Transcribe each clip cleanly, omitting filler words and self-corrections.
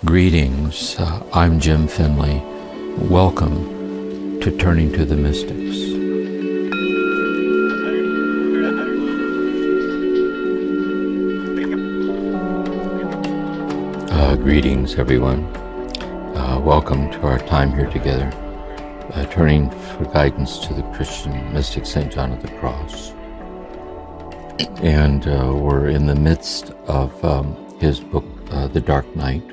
Greetings, I'm Jim Finley. Welcome to Turning to the Mystics. Greetings, everyone. Welcome to our time here together, turning for guidance to the Christian mystic St. John of the Cross. And we're in the midst of his book, The Dark Night,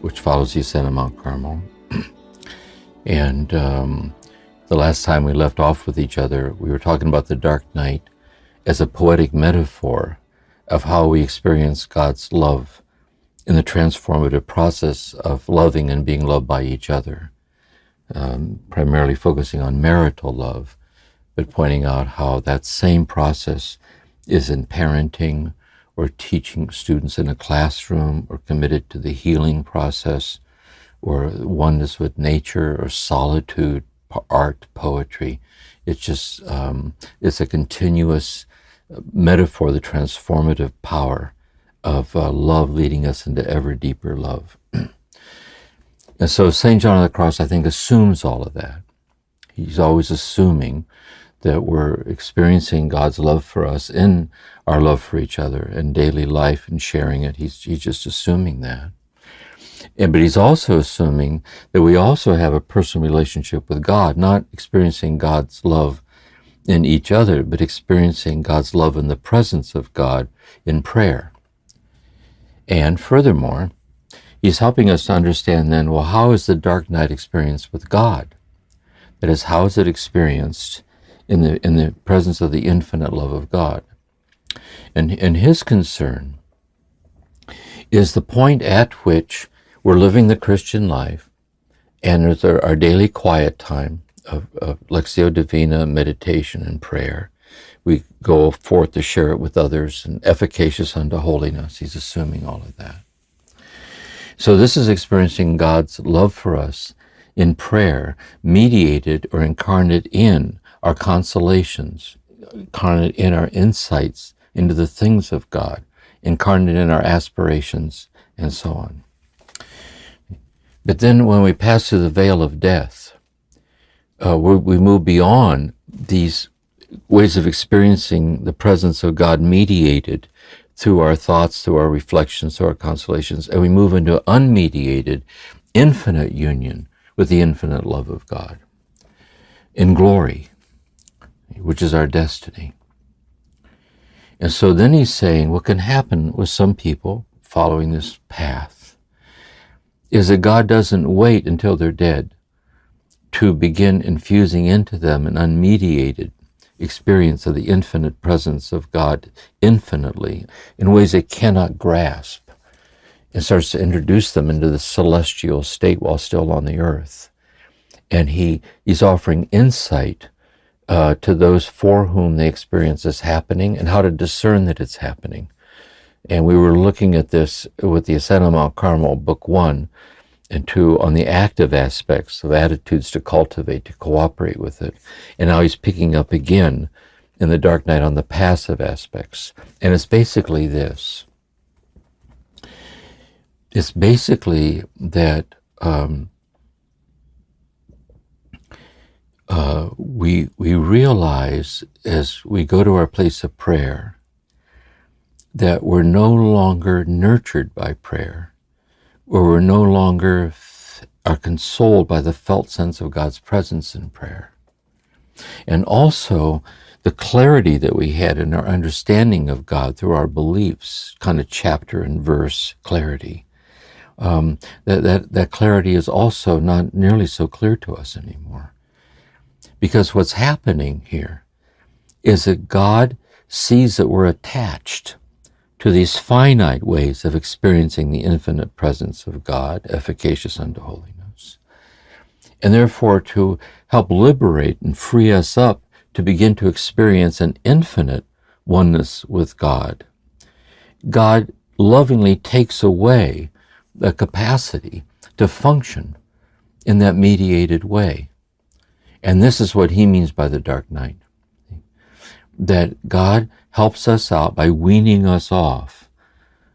which follows the ascent of Mount Carmel. And the last time we left off with each other, we were talking about the dark night as a poetic metaphor of how we experience God's love in the transformative process of loving and being loved by each other, primarily focusing on marital love, but pointing out how that same process is in parenting or teaching students in a classroom, or committed to the healing process, or oneness with nature, or solitude, art, poetry. It's just, it's a continuous metaphor, the transformative power of love leading us into ever deeper love. And so St. John of the Cross, I think, assumes all of that. He's always assuming that we're experiencing God's love for us in our love for each other in daily life and sharing it. He's just assuming that. But he's also assuming that we also have a personal relationship with God, not experiencing God's love in each other, but experiencing God's love in the presence of God in prayer. And furthermore, he's helping us to understand then, well, how is the dark night experienced with God? That is, how is it experienced in the presence of the infinite love of God? And his concern is the point at which we're living the Christian life, and there's our daily quiet time of Lectio Divina, meditation and prayer. We go forth to share it with others, and efficacious unto holiness. He's assuming all of that. So this is experiencing God's love for us in prayer, mediated or incarnate in our consolations, incarnate in our insights into the things of God, incarnate in our aspirations, and so on. But then when we pass through the veil of death, we move beyond these ways of experiencing the presence of God mediated through our thoughts, through our reflections, through our consolations, and we move into unmediated, infinite union with the infinite love of God in glory, which is our destiny. And so then he's saying what can happen with some people following this path is that God doesn't wait until they're dead to begin infusing into them an unmediated experience of the infinite presence of God infinitely in ways they cannot grasp, and starts to introduce them into the celestial state while still on the earth. And he's offering insight to those for whom the experience is happening and how to discern that it's happening. And we were looking at this with the Ascent of Mount Carmel, Book 1 and 2, on the active aspects of attitudes to cultivate, to cooperate with it. And now he's picking up again in the Dark Night on the passive aspects. And it's basically this. It's basically that we realize as we go to our place of prayer that we're no longer nurtured by prayer, or we're no longer are consoled by the felt sense of God's presence in prayer. And also the clarity that we had in our understanding of God through our beliefs, kind of chapter and verse clarity. That clarity is also not nearly so clear to us anymore. Because what's happening here is that God sees that we're attached to these finite ways of experiencing the infinite presence of God, efficacious unto holiness. And therefore, to help liberate and free us up to begin to experience an infinite oneness with God, God lovingly takes away the capacity to function in that mediated way. And this is what he means by the dark night. That God helps us out by weaning us off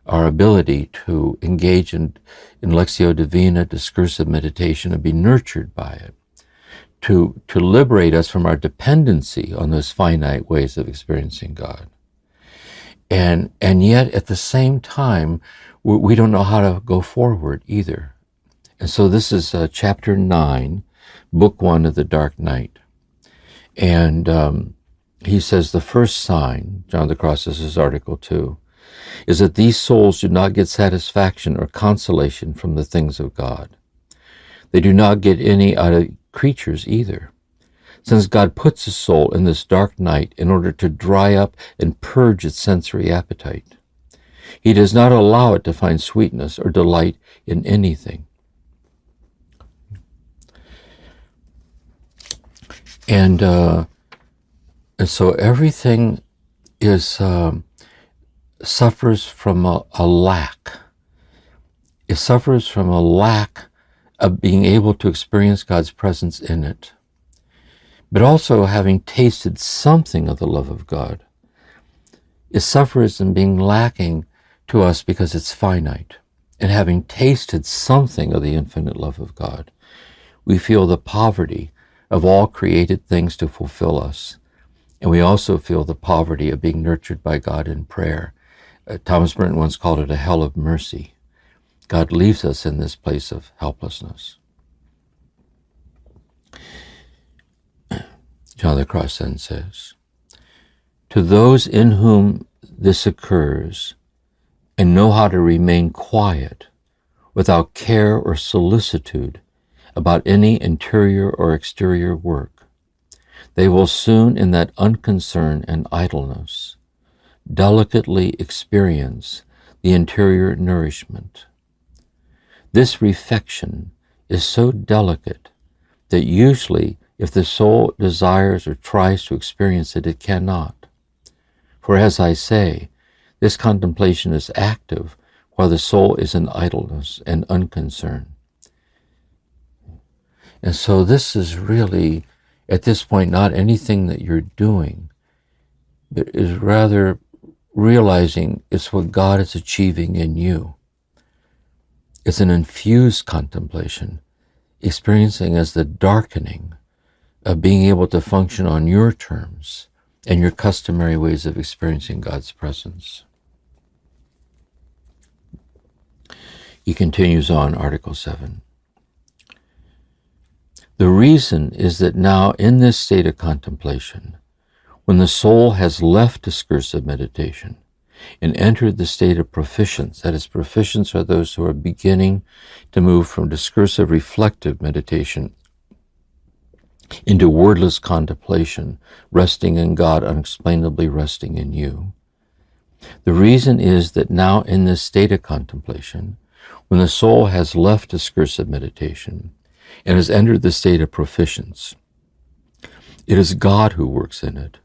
our ability to engage in Lectio Divina, discursive meditation, and be nurtured by it, to liberate us from our dependency on those finite ways of experiencing God. And yet, at the same time, we don't know how to go forward either. And so this is chapter 9, book 1 of the Dark Night. And he says the first sign, John of the Cross, this is article 2, is that these souls do not get satisfaction or consolation from the things of God. They do not get any out of creatures either, since God puts a soul in this dark night in order to dry up and purge its sensory appetite. He does not allow it to find sweetness or delight in anything. And so everything is suffers from a lack. It suffers from a lack of being able to experience God's presence in it, but also having tasted something of the love of God. It suffers in being lacking to us because it's finite, and having tasted something of the infinite love of God, we feel the poverty of all created things to fulfill us, and we also feel the poverty of being nurtured by God in prayer. Thomas Merton once called it a hell of mercy. God leaves us in this place of helplessness. John of the Cross then says, to those in whom this occurs and know how to remain quiet without care or solicitude about any interior or exterior work, they will soon in that unconcern and idleness delicately experience the interior nourishment. This refection is so delicate that usually if the soul desires or tries to experience it, it cannot. For as I say, this contemplation is active while the soul is in idleness and unconcern. And so this is really, at this point, not anything that you're doing, but is rather realizing it's what God is achieving in you. It's an infused contemplation, experiencing as the darkening of being able to function on your terms and your customary ways of experiencing God's presence. He continues on, Article 7. The reason is that now in this state of contemplation, when the soul has left discursive meditation and entered the state of proficients, that is, proficients are those who are beginning to move from discursive reflective meditation into wordless contemplation, resting in God, unexplainably resting in you. The reason is that now in this state of contemplation, when the soul has left discursive meditation and has entered the state of proficients, it is God who works in it.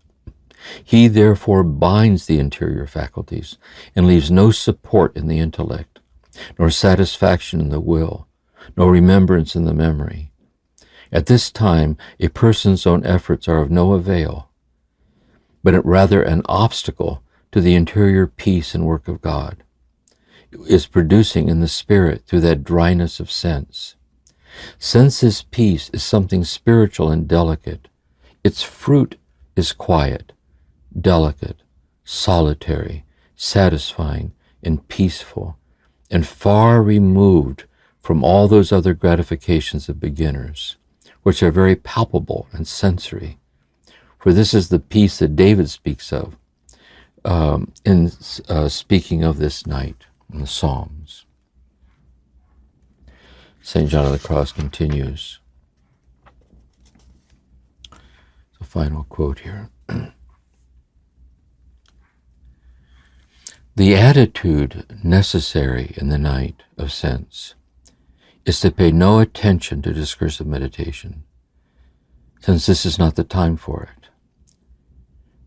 He therefore binds the interior faculties and leaves no support in the intellect, nor satisfaction in the will, nor remembrance in the memory. At this time, a person's own efforts are of no avail, but rather an obstacle to the interior peace and work of God is producing in the spirit through that dryness of sense. Sense's peace is something spiritual and delicate. Its fruit is quiet, delicate, solitary, satisfying, and peaceful, and far removed from all those other gratifications of beginners, which are very palpable and sensory. For this is the peace that David speaks of in speaking of this night in the Psalms. St. John of the Cross continues. The final quote here. The attitude necessary in the night of sense is to pay no attention to discursive meditation, since this is not the time for it.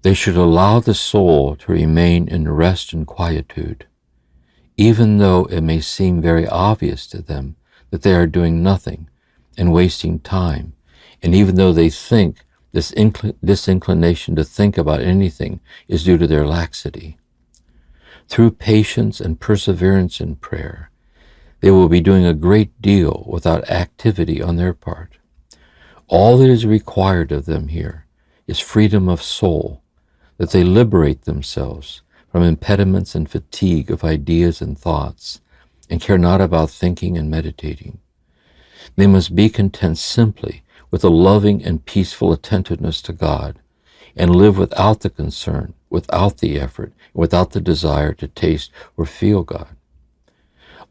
They should allow the soul to remain in rest and quietude, even though it may seem very obvious to them that they are doing nothing and wasting time, and even though they think this disinclination to think about anything is due to their laxity. Through patience and perseverance in prayer, they will be doing a great deal without activity on their part. All that is required of them here is freedom of soul, that they liberate themselves from impediments and fatigue of ideas and thoughts, and care not about thinking and meditating. They must be content simply with a loving and peaceful attentiveness to God, and live without the concern, without the effort, without the desire to taste or feel God.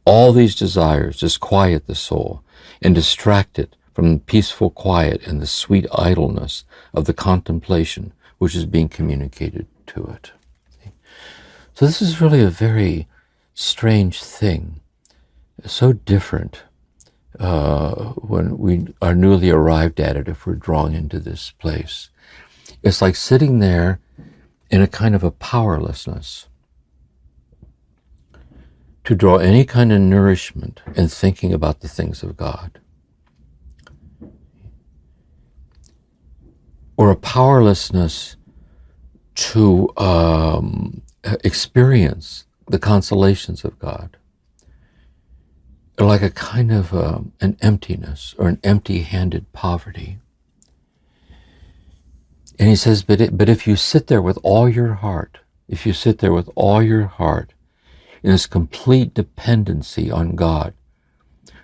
All these desires disquiet the soul and distract it from the peaceful quiet and the sweet idleness of the contemplation which is being communicated to it. So this is really a very strange thing, so different when we are newly arrived at it, if we're drawn into this place. It's like sitting there in a kind of a powerlessness to draw any kind of nourishment in thinking about the things of God. Or a powerlessness to experience the consolations of God. Or like a kind of an emptiness or an empty-handed poverty. And he says, but if you sit there with all your heart, if you sit there with all your heart in this complete dependency on God,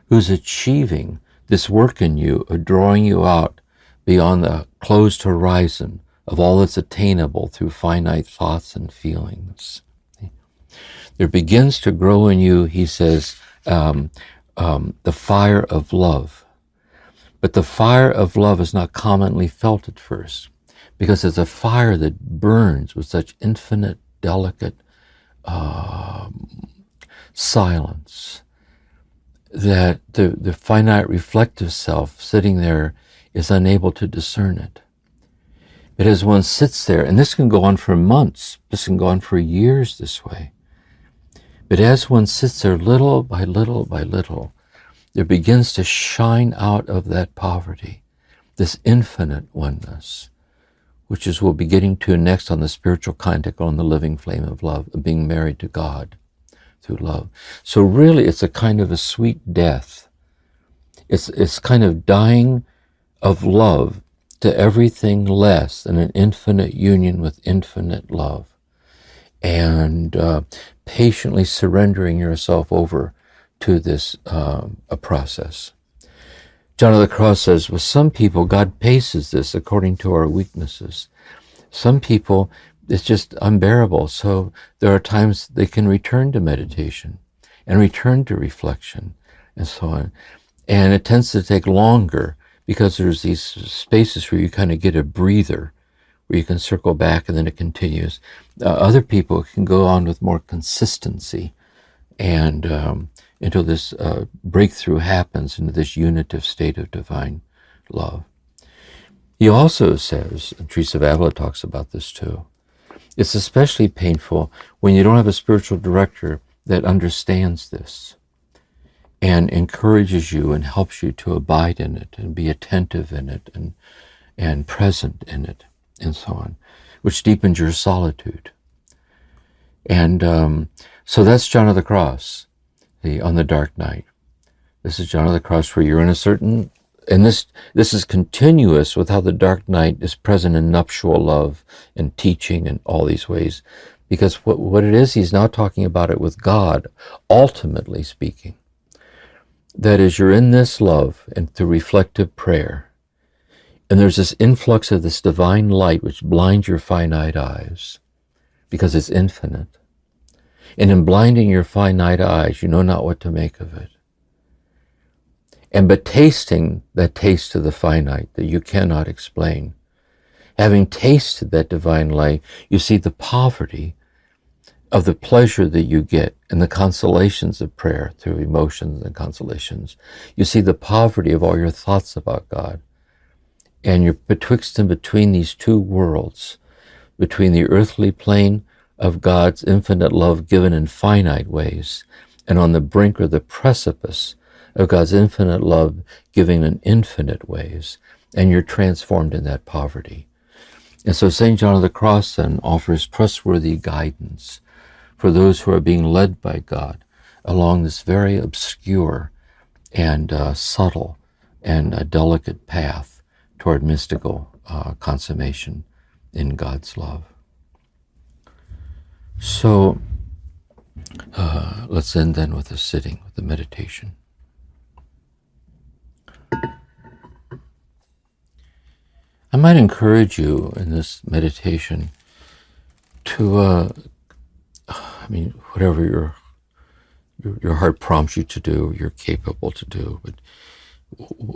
who's achieving this work in you of drawing you out beyond the closed horizon of all that's attainable through finite thoughts and feelings, there begins to grow in you, he says, the fire of love. But the fire of love is not commonly felt at first, because it's a fire that burns with such infinite, delicate silence that the finite reflective self sitting there is unable to discern it. But as one sits there, and this can go on for months, this can go on for years this way, but as one sits there little by little by little, there begins to shine out of that poverty this infinite oneness, which is we'll be getting to next on the spiritual contact on the living flame of love, of being married to God through love. So really it's a kind of a sweet death. It's kind of dying of love to everything less than an infinite union with infinite love, and patiently surrendering yourself over to this a process. John of the Cross says, with some people, God paces this according to our weaknesses. Some people, it's just unbearable. So there are times they can return to meditation and return to reflection and so on. And it tends to take longer because there's these spaces where you kind of get a breather, where you can circle back and then it continues. Other people can go on with more consistency and until this breakthrough happens into this unitive state of divine love. He also says, and Teresa of Avila talks about this too, it's especially painful when you don't have a spiritual director that understands this and encourages you and helps you to abide in it and be attentive in it and present in it and so on, which deepens your solitude. And so that's John of the Cross. On the dark night. This is John of the Cross, where you're in a certain, and this is continuous with how the dark night is present in nuptial love and teaching and all these ways, because what it is, he's now talking about it with God, ultimately speaking. That is, you're in this love and through reflective prayer, and there's this influx of this divine light which blinds your finite eyes, because it's infinite. And in blinding your finite eyes, you know not what to make of it. And but tasting that taste of the finite that you cannot explain, having tasted that divine light, you see the poverty of the pleasure that you get and the consolations of prayer through emotions and consolations. You see the poverty of all your thoughts about God. And you're betwixt and between these two worlds, between the earthly plane of God's infinite love given in finite ways, and on the brink or the precipice of God's infinite love given in infinite ways, and you're transformed in that poverty. And so St. John of the Cross then offers trustworthy guidance for those who are being led by God along this very obscure and subtle and delicate path toward mystical consummation in God's love. So let's end then with a sitting, with a meditation. I might encourage you in this meditation to, whatever your heart prompts you to do, you're capable to do. But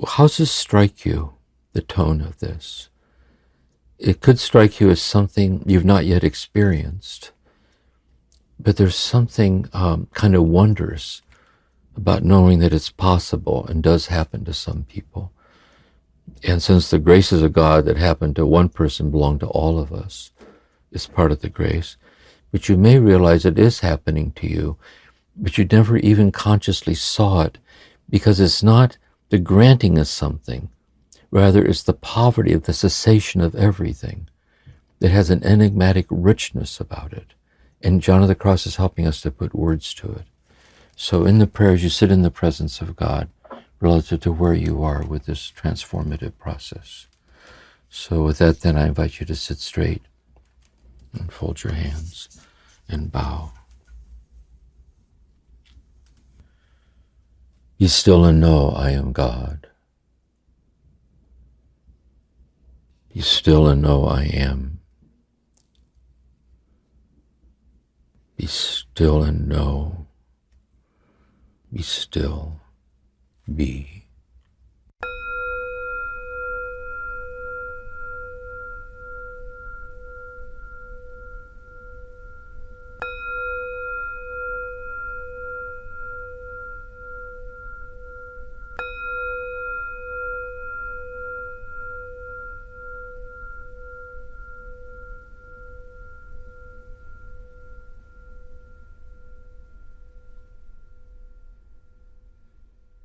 how does this strike you, the tone of this? It could strike you as something you've not yet experienced, but there's something kind of wondrous about knowing that it's possible and does happen to some people. And since the graces of God that happen to one person belong to all of us, it's part of the grace. But you may realize it is happening to you, but you never even consciously saw it, because it's not the granting of something. Rather, it's the poverty of the cessation of everything that has an enigmatic richness about it. And John of the Cross is helping us to put words to it. So in the prayers, you sit in the presence of God relative to where you are with this transformative process. So with that, then, I invite you to sit straight and fold your hands and bow. Be still and know I am God. Be still and know I am. Be still and know. Be still. Be.